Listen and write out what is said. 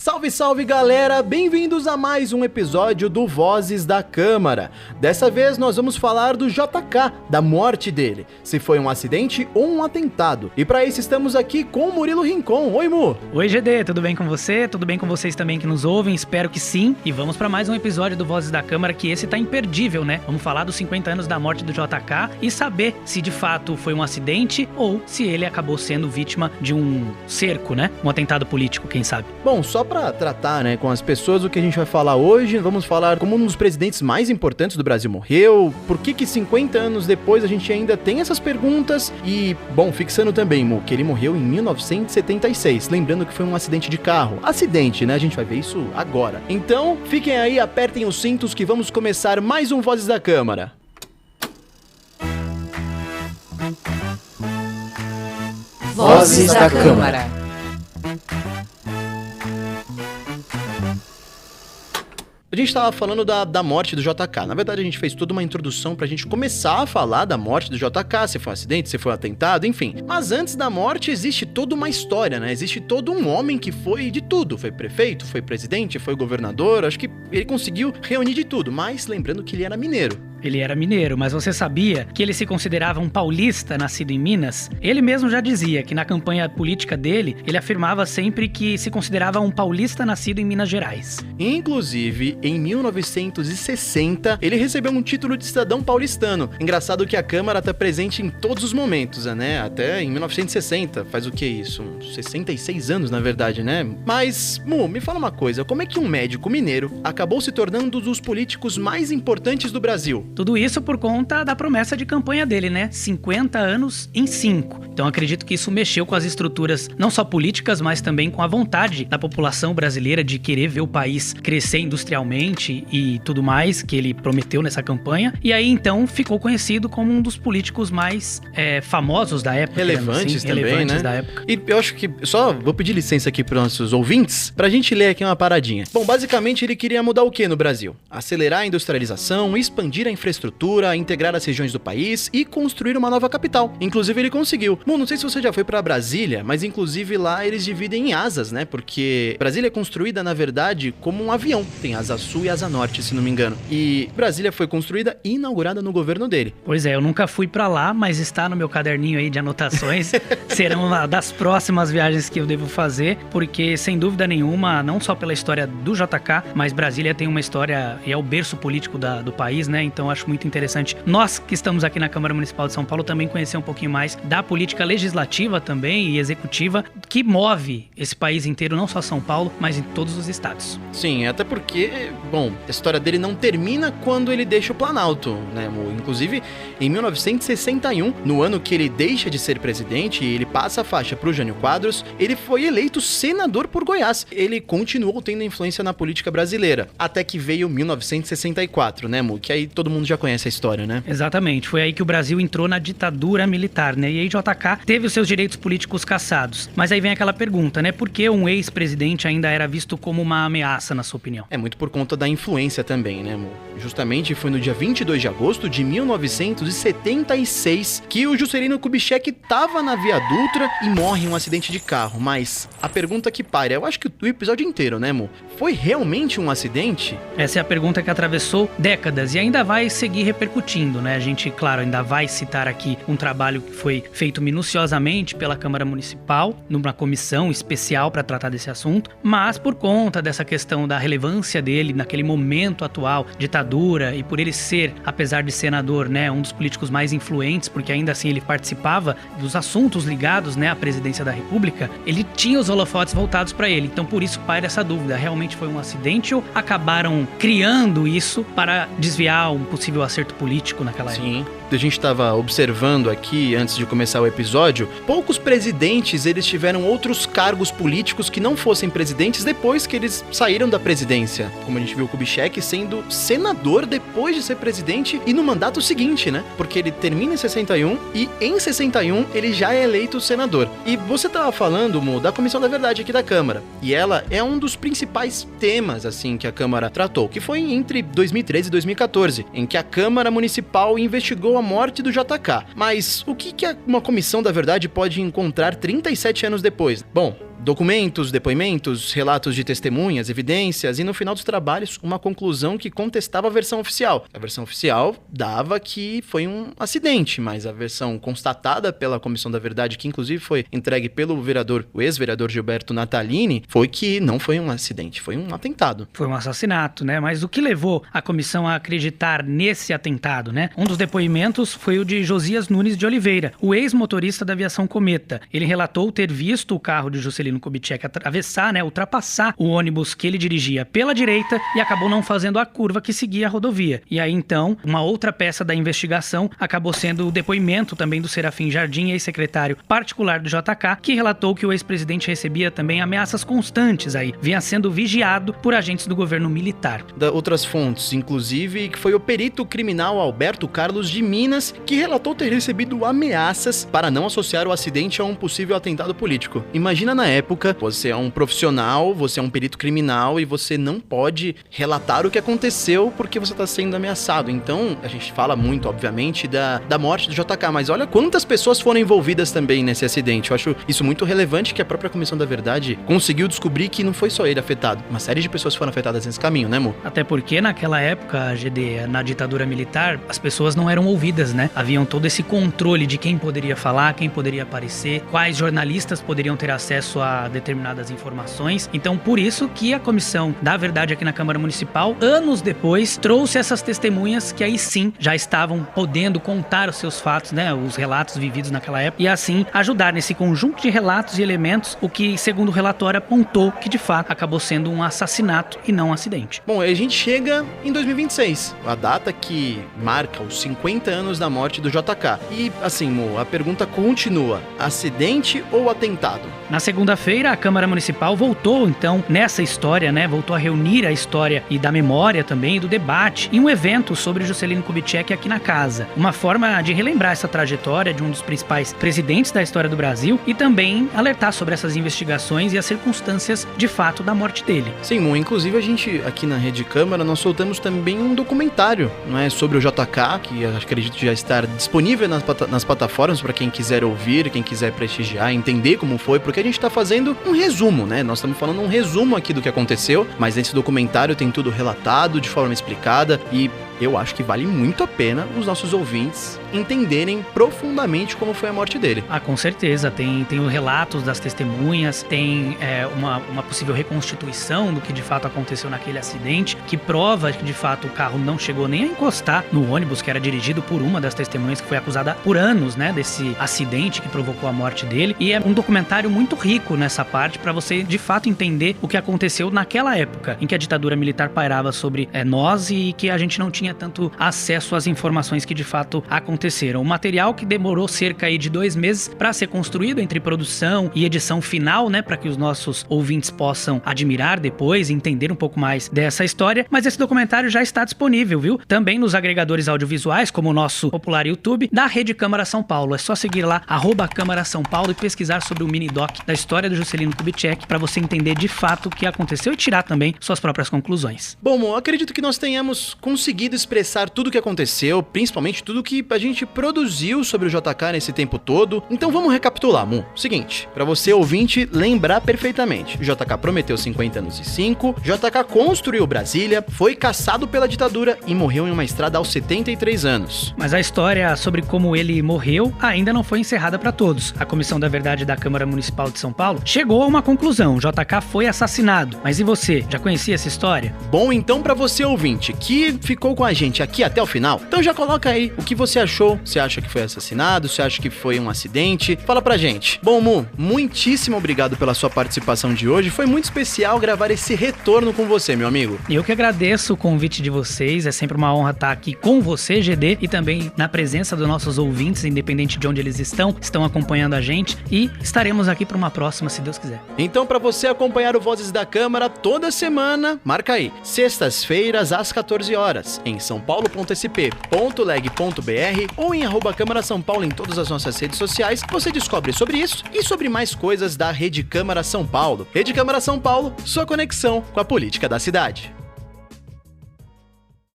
Salve, salve galera, bem-vindos a mais um episódio do Vozes da Câmara. Dessa vez nós vamos falar do JK, da morte dele, se foi um acidente ou um atentado. E para isso estamos aqui com o Murilo Rincon. Oi, Mu! Oi, GD, tudo bem com você? Tudo bem com vocês também que nos ouvem? Espero que sim. E vamos para mais um episódio do Vozes da Câmara, que esse tá imperdível, né? Vamos falar dos 50 anos da morte do JK e saber se de fato foi um acidente ou se ele acabou sendo vítima de um cerco, né? Um atentado político, quem sabe. Bom, só para tratar, né, com as pessoas, o que a gente vai falar hoje, vamos falar como um dos presidentes mais importantes do Brasil morreu, por que 50 anos depois a gente ainda tem essas perguntas e, bom, fixando também, Mu, que ele morreu em 1976, lembrando que foi um acidente de carro. Acidente, né? A gente vai ver isso agora. Então, fiquem aí, apertem os cintos que vamos começar mais um Vozes da Câmara. Vozes da Câmara. A gente estava falando da morte do JK. Na verdade, a gente fez toda uma introdução pra gente começar a falar da morte do JK, se foi um acidente, se foi um atentado, enfim. Mas antes da morte, existe toda uma história, né? Existe todo um homem que foi de tudo. Foi prefeito, foi presidente, foi governador. Acho que ele conseguiu reunir de tudo. Mas lembrando que ele era mineiro. Ele era mineiro, mas você sabia que ele se considerava um paulista nascido em Minas? Ele mesmo já dizia que na campanha política dele, ele afirmava sempre que se considerava um paulista nascido em Minas Gerais. Inclusive, em 1960, ele recebeu um título de cidadão paulistano. Engraçado que a Câmara tá presente em todos os momentos, né? Até em 1960, faz o que isso? Uns 66 anos, na verdade, né? Mas, Mu, me fala uma coisa, como é que um médico mineiro acabou se tornando um dos políticos mais importantes do Brasil? Tudo isso por conta da promessa de campanha dele, né? 50 anos em 5. Então acredito que isso mexeu com as estruturas, não só políticas, mas também com a vontade da população brasileira de querer ver o país crescer industrialmente e tudo mais que ele prometeu nessa campanha. E aí, então, ficou conhecido como um dos políticos mais famosos da época. Relevantes assim, também, relevantes, né? Da época. E eu acho que, só vou pedir licença aqui para os nossos ouvintes, pra gente ler aqui uma paradinha. Bom, basicamente ele queria mudar o que no Brasil? Acelerar a industrialização, expandir a infraestrutura, integrar as regiões do país e construir uma nova capital. Inclusive ele conseguiu. Bom, não sei se você já foi pra Brasília, mas inclusive lá eles dividem em asas, né? Porque Brasília é construída, na verdade, como um avião. Tem asa sul e asa norte, se não me engano. E Brasília foi construída e inaugurada no governo dele. Pois é, eu nunca fui pra lá, mas está no meu caderninho aí de anotações. Serão uma das próximas viagens que eu devo fazer, porque sem dúvida nenhuma, não só pela história do JK, mas Brasília tem uma história e é o berço político do país, né? Então acho muito interessante nós que estamos aqui na Câmara Municipal de São Paulo também conhecer um pouquinho mais da política legislativa também e executiva que move esse país inteiro, não só São Paulo, mas em todos os estados. Sim, até porque, bom, a história dele não termina quando ele deixa o Planalto, né? Inclusive, em 1961, no ano que ele deixa de ser presidente e ele passa a faixa pro Jânio Quadros, ele foi eleito senador por Goiás. Ele continuou tendo influência na política brasileira, até que veio 1964, né, Mu? Que aí todo mundo já conhece a história, né? Exatamente, foi aí que o Brasil entrou na ditadura militar, né? E aí JK teve os seus direitos políticos cassados. Mas aí vem aquela pergunta, né? Por que um ex-presidente ainda era visto como uma ameaça, na sua opinião? É muito por conta da influência também, né, Mu? Justamente foi no dia 22 de agosto de 1976 que o Juscelino Kubitschek tava na Via Dutra e morre em um acidente de carro. Mas a pergunta que paira, eu acho que o episódio inteiro, né, Mu? Foi realmente um acidente? Essa é a pergunta que atravessou décadas e ainda vai seguir repercutindo, né? A gente, claro, ainda vai citar aqui um trabalho que foi feito minuciosamente pela Câmara Municipal, numa comissão especial para tratar desse assunto, mas por conta dessa questão da relevância dele naquele momento atual, ditadura, e por ele ser, apesar de senador, né, um dos políticos mais influentes, porque ainda assim ele participava dos assuntos ligados, né, à presidência da República, ele tinha os holofotes voltados para ele. Então por isso paira essa dúvida, realmente foi um acidente ou acabaram criando isso para desviar um possível acerto político naquela época? Sim. A gente estava observando aqui, antes de começar o episódio, poucos presidentes eles tiveram outros cargos políticos que não fossem presidentes depois que eles saíram da presidência. Como a gente viu o Kubitschek sendo senador depois de ser presidente e no mandato seguinte, né? Porque ele termina em 61 e em 61 ele já é eleito senador. E você estava falando, Mo, da Comissão da Verdade aqui da Câmara. E ela é um dos principais temas, assim, que a Câmara tratou, que foi entre 2013 e 2014, em que a Câmara Municipal investigou a morte do JK. Mas o que uma Comissão da Verdade pode encontrar 37 anos depois? Bom, documentos, depoimentos, relatos de testemunhas, evidências e no final dos trabalhos uma conclusão que contestava a versão oficial. A versão oficial dava que foi um acidente, mas a versão constatada pela Comissão da Verdade, que inclusive foi entregue pelo o ex-vereador Gilberto Natalini, foi que não foi um acidente, foi um atentado. Foi um assassinato, né? Mas o que levou a comissão a acreditar nesse atentado, né? Um dos depoimentos foi o de Josias Nunes de Oliveira, o ex-motorista da aviação Cometa. Ele relatou ter visto o carro de Juscelino Kubitschek atravessar, né, ultrapassar o ônibus que ele dirigia pela direita e acabou não fazendo a curva que seguia a rodovia. E aí, então, uma outra peça da investigação acabou sendo o depoimento também do Serafim Jardim, ex-secretário particular do JK, que relatou que o ex-presidente recebia também ameaças constantes aí, vinha sendo vigiado por agentes do governo militar. Outras fontes, inclusive, que foi o perito criminal Alberto Carlos de Minas, que relatou ter recebido ameaças para não associar o acidente a um possível atentado político. Imagina na época, você é um profissional, você é um perito criminal e você não pode relatar o que aconteceu porque você está sendo ameaçado. Então, a gente fala muito, obviamente, da morte do JK, mas olha quantas pessoas foram envolvidas também nesse acidente. Eu acho isso muito relevante, que a própria Comissão da Verdade conseguiu descobrir que não foi só ele afetado. Uma série de pessoas foram afetadas nesse caminho, né, amor? Até porque naquela época, GD, na ditadura militar, as pessoas não eram ouvidas, né? Haviam todo esse controle de quem poderia falar, quem poderia aparecer, quais jornalistas poderiam ter acesso a determinadas informações. Então, por isso que a Comissão da Verdade aqui na Câmara Municipal, anos depois, trouxe essas testemunhas que aí sim já estavam podendo contar os seus fatos, né? Os relatos vividos naquela época, e assim ajudar nesse conjunto de relatos e elementos, o que, segundo o relatório, apontou que de fato acabou sendo um assassinato e não um acidente. Bom, a gente chega em 2026, a data que marca os 50 anos da morte do JK. E assim, Mo, a pergunta continua: acidente ou atentado? Na segunda-feira, a Câmara Municipal voltou, então, nessa história, né? Voltou a reunir a história e da memória também, do debate, em um evento sobre Juscelino Kubitschek aqui na casa. Uma forma de relembrar essa trajetória de um dos principais presidentes da história do Brasil e também alertar sobre essas investigações e as circunstâncias de fato da morte dele. Sim, Mo, inclusive a gente, aqui na Rede Câmara, nós soltamos também um documentário, não é, sobre o JK, que eu acredito já estar disponível nas plataformas para quem quiser ouvir, quem quiser prestigiar, entender como foi, porque a gente está fazendo um resumo, né? Nós estamos falando um resumo aqui do que aconteceu, mas nesse documentário tem tudo relatado de forma explicada e eu acho que vale muito a pena os nossos ouvintes entenderem profundamente como foi a morte dele. Ah, com certeza. Tem os relatos das testemunhas, tem uma possível reconstituição do que de fato aconteceu naquele acidente, que prova que de fato o carro não chegou nem a encostar no ônibus que era dirigido por uma das testemunhas que foi acusada por anos, né, desse acidente que provocou a morte dele. E é um documentário muito rico nessa parte para você de fato entender o que aconteceu naquela época em que a ditadura militar pairava sobre nós e que a gente não tinha tanto acesso às informações que de fato aconteceram. Um material que demorou cerca aí de 2 meses para ser construído entre produção e edição final, né, para que os nossos ouvintes possam admirar depois e entender um pouco mais dessa história, mas esse documentário já está disponível, viu? Também nos agregadores audiovisuais, como o nosso popular YouTube, da Rede Câmara São Paulo. É só seguir lá, @Câmara São Paulo, e pesquisar sobre o mini-doc da história do Juscelino Kubitschek para você entender de fato o que aconteceu e tirar também suas próprias conclusões. Bom, eu acredito que nós tenhamos conseguido expressar tudo o que aconteceu, principalmente tudo que a gente produziu sobre o JK nesse tempo todo. Então vamos recapitular, Mu. Seguinte, para você ouvinte lembrar perfeitamente, o JK prometeu 50 anos e 5, JK construiu Brasília, foi caçado pela ditadura e morreu em uma estrada aos 73 anos. Mas a história sobre como ele morreu ainda não foi encerrada para todos. A Comissão da Verdade da Câmara Municipal de São Paulo chegou a uma conclusão: JK foi assassinado. Mas e você, já conhecia essa história? Bom, então para você ouvinte que ficou com a gente aqui até o final, então já coloca aí o que você achou. Você acha que foi assassinado? Você acha que foi um acidente? Fala pra gente. Bom, Mu, muitíssimo obrigado pela sua participação de hoje. Foi muito especial gravar esse retorno com você, meu amigo. Eu que agradeço o convite de vocês. É sempre uma honra estar aqui com você, GD, e também na presença dos nossos ouvintes, independente de onde eles estão acompanhando a gente, e estaremos aqui para uma próxima, se Deus quiser. Então, para você acompanhar o Vozes da Câmara toda semana, marca aí, sextas-feiras às 14 horas, em sãopaulo.sp.leg.br ou em @Câmara São Paulo em todas as nossas redes sociais. Você descobre sobre isso e sobre mais coisas da Rede Câmara São Paulo. Rede Câmara São Paulo, sua conexão com a política da cidade.